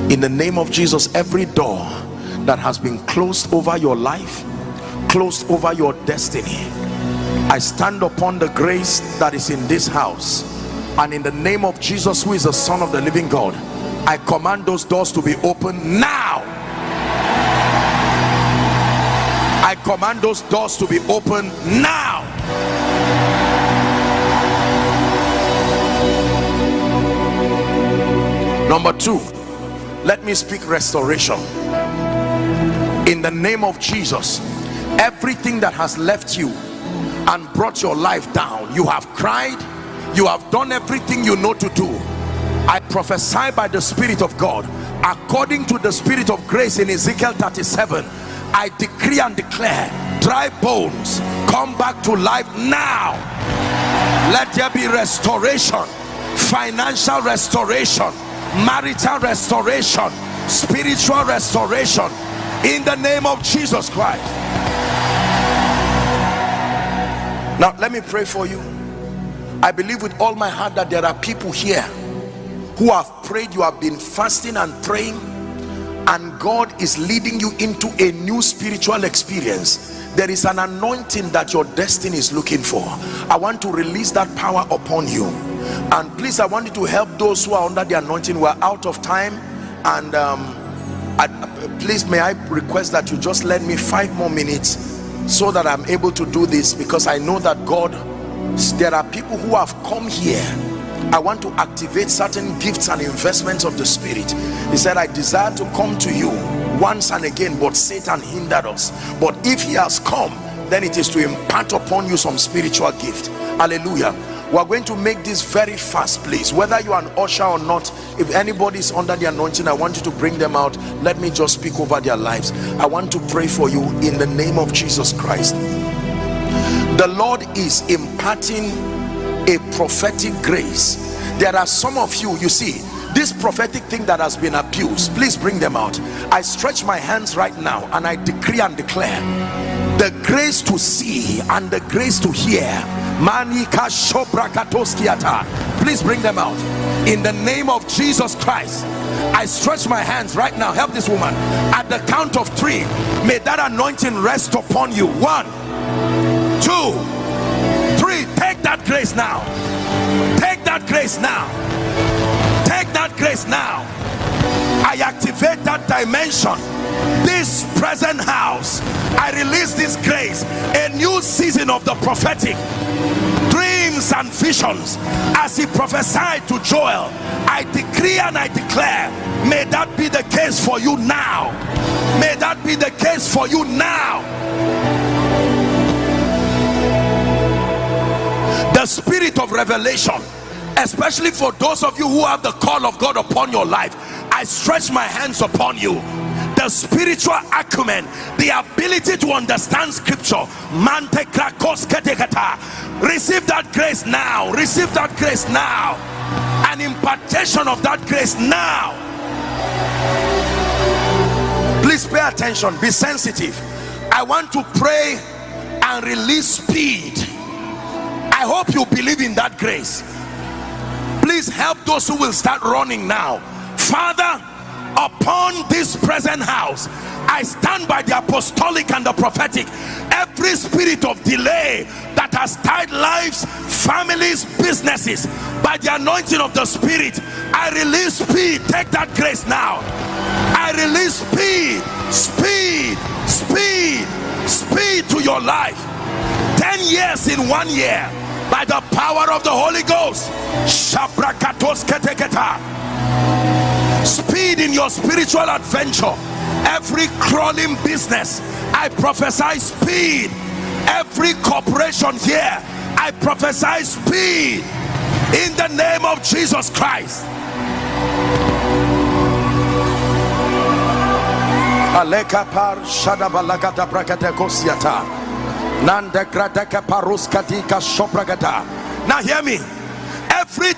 In the name of Jesus, every door that has been closed over your life, closed over your destiny, I stand upon the grace that is in this house, and in the name of Jesus, who is the Son of the living God, I command those doors to be open now. I command those doors to be open now. Number two, let me speak restoration. In the name of Jesus, everything that has left you and brought your life down, you have cried, you have done everything you know to do. I prophesy by the Spirit of God, according to the Spirit of grace in Ezekiel 37, I decree and declare, dry bones, come back to life now. Let there be restoration, financial restoration, marital restoration, spiritual restoration, in the name of Jesus Christ. Now let me pray for you. I believe with all my heart that there are people here who have prayed, you have been fasting and praying, and God is leading you into a new spiritual experience. There is an anointing that your destiny is looking for. I want to release that power upon you, and please, I want you to help those who are under the anointing. We're out of time, and please, may I request that you just lend me 5 more minutes so that I'm able to do this, because I know that God, there are people who have come here. I want to activate certain gifts and investments of the Spirit. He said, I desire to come to you once and again, but Satan hindered us. But if he has come, then it is to impart upon you some spiritual gift. Hallelujah. We are going to make this very fast, please. Whether you are an usher or not, if anybody is under the anointing, I want you to bring them out. Let me just speak over their lives. I want to pray for you in the name of Jesus Christ. The Lord is imparting a prophetic grace. There are some of you, you see, this prophetic thing that has been abused, please bring them out. I stretch my hands right now and I decree and declare the grace to see and the grace to hear. Please bring them out in the name of Jesus Christ. I stretch my hands right now. Help this woman. At the count of 3, may that anointing rest upon you. 1, 2, 3. Take that grace now. Take that grace now. Take that grace now. I activate that dimension. This present house, I release this grace. A new season of the prophetic, dreams and visions. As he prophesied to Joel, I decree and I declare, may that be the case for you now. May that be the case for you now. The spirit of revelation, especially for those of you who have the call of God upon your life, I stretch my hands upon you. The spiritual acumen, the ability to understand scripture, receive that grace now. Receive that grace now. An impartation of that grace now. Please pay attention, be sensitive. I want to pray and release speed. I hope you believe in that grace. Please help those who will start running now. Father, upon this present house, I stand by the apostolic and the prophetic. Every spirit of delay that has tied lives, families, businesses, by the anointing of the Spirit, I release speed. Take that grace now. I release speed, speed, speed, speed to your life. 10 years in 1 year, by the power of the Holy Ghost. Speed in your spiritual adventure. Every crawling business, I prophesy speed. Every corporation here, I prophesy speed in the name of Jesus Christ. Now hear me. Every